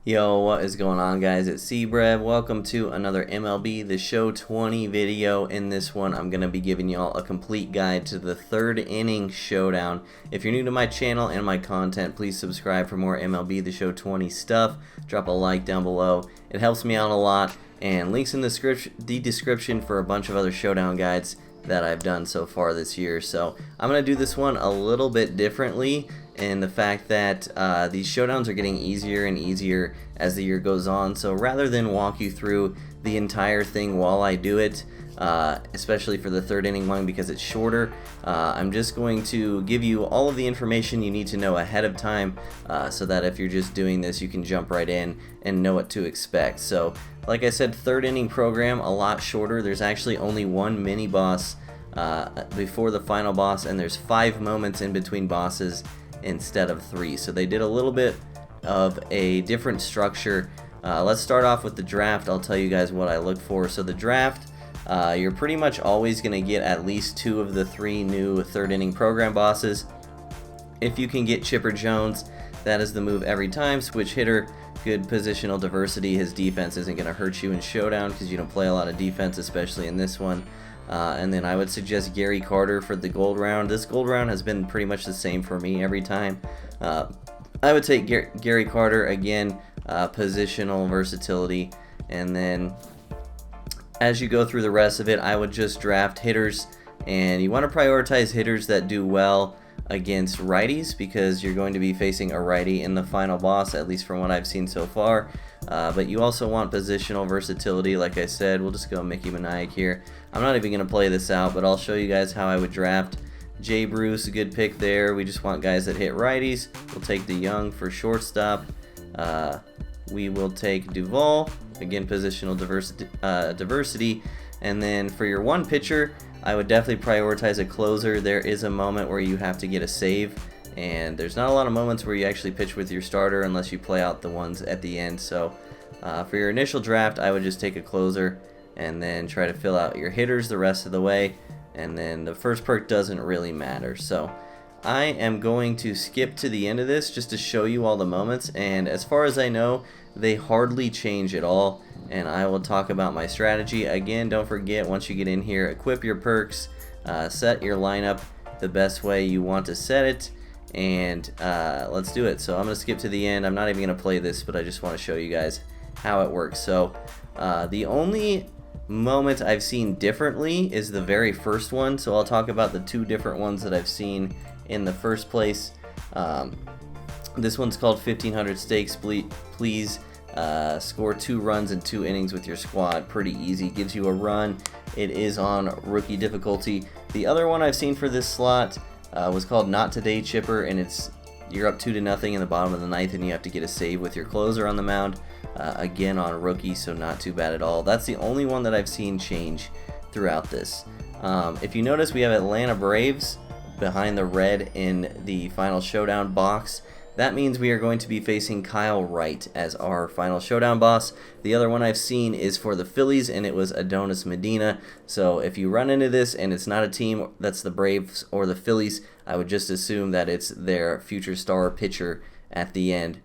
Yo, what is going on, guys? It's C-Brev. Welcome to another MLB The Show 20 video. In this one, I'm going to be giving y'all a complete guide to the third inning showdown. If you're new to my channel and my content, please subscribe for more MLB The Show 20 stuff. Drop a like down below. It helps me out a lot. And links in the description for a bunch of other showdown guides that I've done so far this year. So I'm going to do this one a little bit differently, and the fact that these showdowns are getting easier and easier as the year goes on. So rather than walk you through the entire thing while I do it, especially for the third inning one because it's shorter, I'm just going to give you all of the information you need to know ahead of time, so that if you're just doing this, you can jump right in and know what to expect. So like I said, third inning program, a lot shorter. There's actually only one mini boss before the final boss, and there's 5 moments in between bosses instead of 3. So they did a little bit of a different structure. Let's start off with the draft. I'll tell you guys what I look for. So the draft, you're pretty much always going to get at least 2 of the 3 new third inning program bosses. If you can get Chipper Jones, that is the move every time. Switch hitter, good positional diversity. His defense isn't going to hurt you in showdown because you don't play a lot of defense, especially in this one. And then I would suggest Gary Carter for the gold round. This gold round has been pretty much the same for me every time. I would take Gary Carter again, positional versatility, and then as you go through the rest of it, I would just draft hitters, and you want to prioritize hitters that do well against righties because you're going to be facing a righty in the final boss, at least from what I've seen so far. But you also want positional versatility. Like I said, we'll just go Mickey Maniac here. I'm not even going to play this out, but I'll show you guys how I would draft. Jay Bruce, a good pick there. We just want guys that hit righties. We'll take DeYoung for shortstop. We will take Duvall, again positional diversity. And then for your one pitcher, I would definitely prioritize a closer. There is a moment where you have to get a save, and there's not a lot of moments where you actually pitch with your starter unless you play out the ones at the end. So for your initial draft, I would just take a closer and then try to fill out your hitters the rest of the way, and then the first perk doesn't really matter. So I am going to skip to the end of this just to show you all the moments, and as far as I know, they hardly change at all, and I will talk about my strategy. Again, don't forget, once you get in here, equip your perks, set your lineup the best way you want to set it, and let's do it. So I'm going to skip to the end. I'm not even going to play this, but I just want to show you guys how it works. So the only moment I've seen differently is the very first one, so I'll talk about the 2 different ones that I've seen in the first place. This one's called 1500 stakes. Please score 2 runs in 2 innings with your squad. Pretty easy, gives you a run. It is on rookie difficulty. The other one I've seen for this slot was called Not Today Chipper, and you're up 2-0 in the bottom of the 9th, and you have to get a save with your closer on the mound. Again on rookie, so not too bad at all. That's the only one that I've seen change throughout this. If you notice, we have Atlanta Braves behind the red in the final showdown box. That means we are going to be facing Kyle Wright as our final showdown boss. The other one I've seen is for the Phillies, and it was Adonis Medina. So if you run into this and it's not a team that's the Braves or the Phillies, I would just assume that it's their future star pitcher at the end.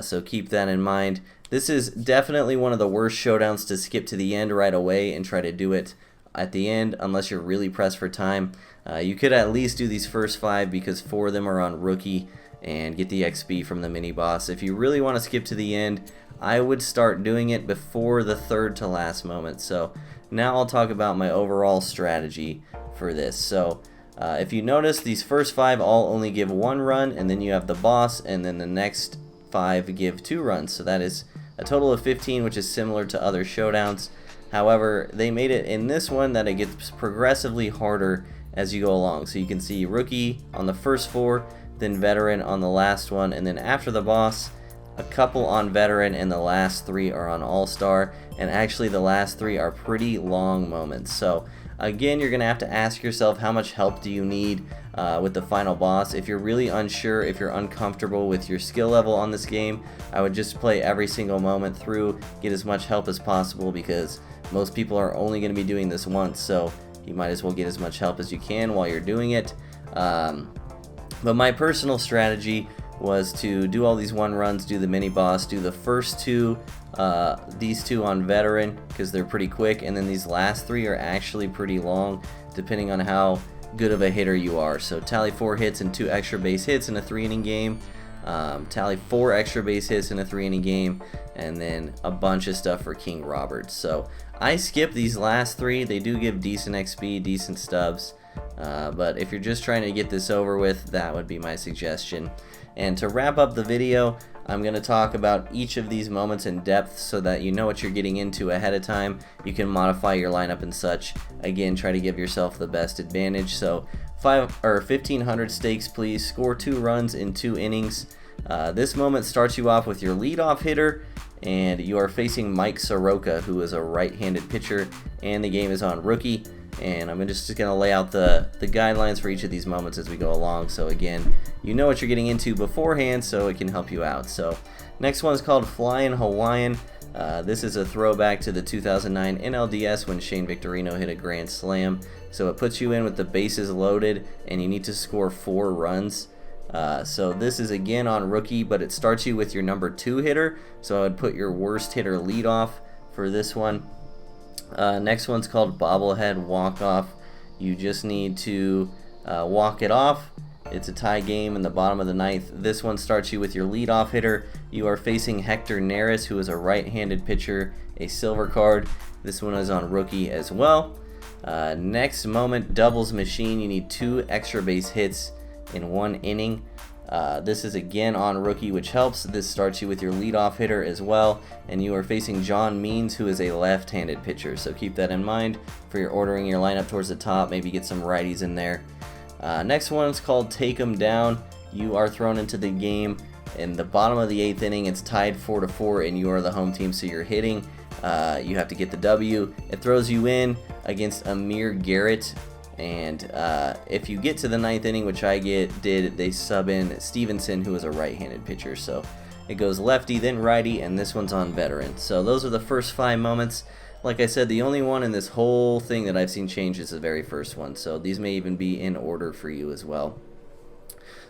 So keep that in mind. This is definitely one of the worst showdowns to skip to the end right away and try to do it at the end unless you're really pressed for time. You could at least do these first 5 because 4 of them are on rookie and get the XP from the mini boss. If you really want to skip to the end, I would start doing it before the 3rd to last moment. So now I'll talk about my overall strategy for this. So if you notice, these first 5 all only give 1 run, and then you have the boss, and then the next 5 give 2 runs. So that is a total of 15, which is similar to other showdowns. However, they made it in this one that it gets progressively harder as you go along. So you can see rookie on the first 4, then veteran on the last one, and then after the boss, a couple on veteran, and the last 3 are on all-star. And actually the last 3 are pretty long moments. So again, you're going to have to ask yourself, how much help do you need with the final boss? If you're really unsure, if you're uncomfortable with your skill level on this game, I would just play every single moment through, get as much help as possible, because most people are only going to be doing this once, so you might as well get as much help as you can while you're doing it. But my personal strategy was to do all these 1-runs, do the mini boss, do the first two, these two on veteran because they're pretty quick, and then these last 3 are actually pretty long depending on how good of a hitter you are. So tally 4 hits and 2 extra base hits in a 3-inning game, tally 4 extra base hits in a 3-inning game, and then a bunch of stuff for King Robert. So I skip these last 3. They do give decent XP, decent stubs, but if you're just trying to get this over with, that would be my suggestion. And to wrap up the video, I'm going to talk about each of these moments in depth so that you know what you're getting into ahead of time. You can modify your lineup and such. Again, try to give yourself the best advantage. So 1,500 stakes, please. Score 2 runs in 2 innings. This moment starts you off with your leadoff hitter, and you are facing Mike Soroka, who is a right-handed pitcher, and the game is on rookie. And I'm just going to lay out the guidelines for each of these moments as we go along. So again, you know what you're getting into beforehand, so it can help you out. So next one is called Flying Hawaiian. This is a throwback to the 2009 NLDS when Shane Victorino hit a grand slam. So it puts you in with the bases loaded, and you need to score 4 runs. So this is again on rookie, but it starts you with your number 2 hitter. So I would put your worst hitter lead off for this one. Next one's called Bobblehead Walk-Off. You just need to walk it off. It's a tie game in the bottom of the 9th. This one starts you with your leadoff hitter. You are facing Hector Neris, who is a right-handed pitcher, a silver card. This one is on rookie as well. Next moment, doubles machine. You need 2 extra base hits in 1 inning. This is again on rookie, which helps. This starts you with your leadoff hitter as well, and you are facing John Means, who is a left-handed pitcher, so keep that in mind for your ordering your lineup towards the top. Maybe get some righties in there. Next one is called Take 'Em Down. You are thrown into the game in the bottom of the 8th inning. It's tied 4-4, and you are the home team, so you're hitting. You have to get the W. It throws you in against Amir Gerrit. And if you get to the 9th inning, which I did, they sub in Stevenson, who is a right-handed pitcher. So it goes lefty, then righty, and this one's on veteran. So those are the first 5 moments. Like I said, the only one in this whole thing that I've seen change is the very first one. So these may even be in order for you as well.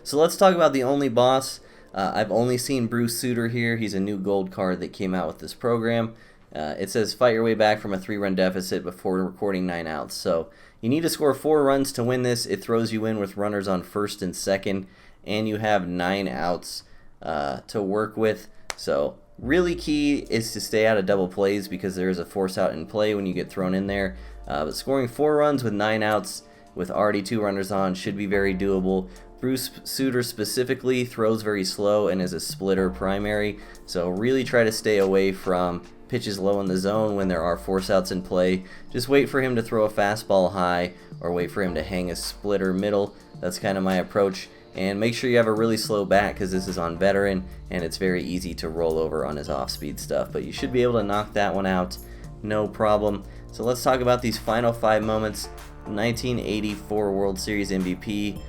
So let's talk about the only boss. I've only seen Bruce Sutter here. He's a new gold card that came out with this program. It says fight your way back from a 3-run deficit before recording 9 outs. So you need to score 4 runs to win this. It throws you in with runners on first and second, and you have 9 outs to work with. So really key is to stay out of double plays because there is a force out in play when you get thrown in there. But scoring 4 runs with 9 outs with already 2 runners on should be very doable. Bruce Sutter specifically throws very slow and is a splitter primary, so really try to stay away from pitches low in the zone when there are force outs in play. Just wait for him to throw a fastball high or wait for him to hang a splitter middle. That's kind of my approach. And make sure you have a really slow bat because this is on veteran and it's very easy to roll over on his off-speed stuff. But you should be able to knock that one out, no problem. So let's talk about these final 5 moments. 1984 World Series MVP.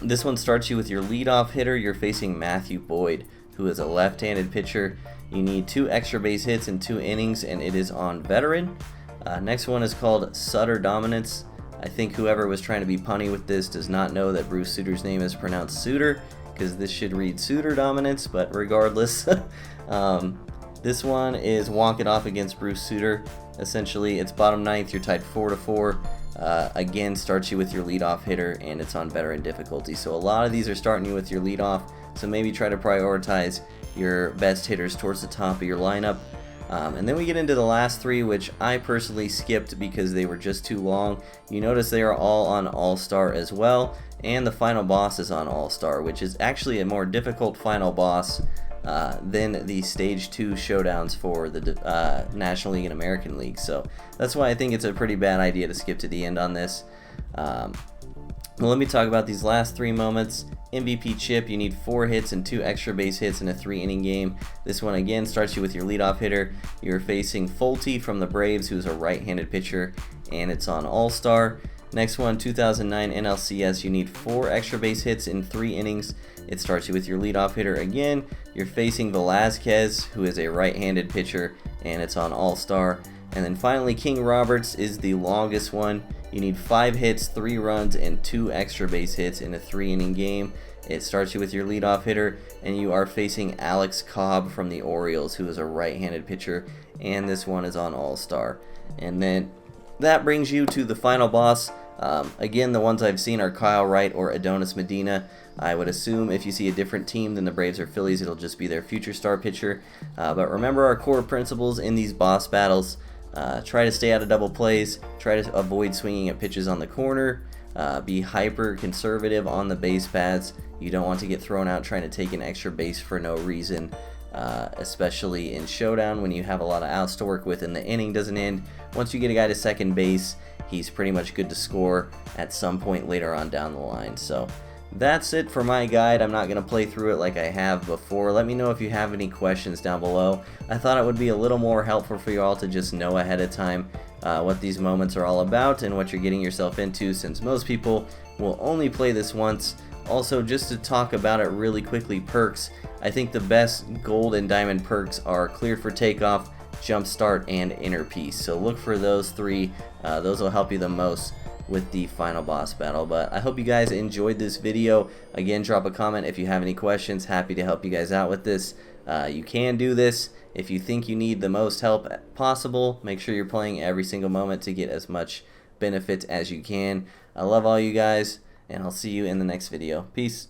This one starts you with your leadoff hitter. You're facing Matthew Boyd, who is a left-handed pitcher. You need 2 extra base hits in 2 innings, and it is on veteran. Next one is called Sutter Dominance. I think whoever was trying to be punny with this does not know that Bruce Sutter's name is pronounced Sutter, because this should read Sutter Dominance, but regardless. This one is walk it off against Bruce Sutter. Essentially, it's bottom 9th, you're tied 4-4. Again, starts you with your leadoff hitter, and it's on veteran difficulty. So a lot of these are starting you with your leadoff, so maybe try to prioritize your best hitters towards the top of your lineup. And then we get into the last 3, which I personally skipped because they were just too long. You notice they are all on All-Star as well, and the final boss is on All-Star, which is actually a more difficult final boss than the Stage 2 showdowns for the National League and American League. So that's why I think it's a pretty bad idea to skip to the end on this. Well, let me talk about these last 3 moments. MVP chip, you need 4 hits and 2 extra base hits in a 3-inning game. This one again starts you with your leadoff hitter. You're facing Fulte from the Braves, who's a right-handed pitcher, and it's on All-Star. Next one, 2009 NLCS, you need 4 extra base hits in 3 innings. It starts you with your leadoff hitter again. You're facing Velazquez, who is a right-handed pitcher, and it's on All-Star. And then finally, King Roberts is the longest one. You need 5 hits, 3 runs, and 2 extra base hits in a 3-inning game. It starts you with your leadoff hitter, and you are facing Alex Cobb from the Orioles, who is a right-handed pitcher, and this one is on All-Star. And then that brings you to the final boss. Again, the ones I've seen are Kyle Wright or Adonis Medina. I would assume if you see a different team than the Braves or Phillies, it'll just be their future star pitcher. But remember our core principles in these boss battles. Try to stay out of double plays. Try to avoid swinging at pitches on the corner. Be hyper conservative on the base paths. You don't want to get thrown out trying to take an extra base for no reason, especially in Showdown when you have a lot of outs to work with and the inning doesn't end. Once you get a guy to second base, he's pretty much good to score at some point later on down the line. So that's it for my guide. I'm not going to play through it like I have before. Let me know if you have any questions down below. I thought it would be a little more helpful for you all to just know ahead of time what these moments are all about and what you're getting yourself into, since most people will only play this once. Also, just to talk about it really quickly, perks. I think the best gold and diamond perks are cleared for takeoff, jump start, and inner piece. So look for those three. Those will help you the most with the final boss battle. But I hope you guys enjoyed this video. Again, drop a comment if you have any questions. Happy to help you guys out with this. You can do this if you think you need the most help possible. Make sure you're playing every single moment to get as much benefit as you can. I love all you guys, and I'll see you in the next video. Peace.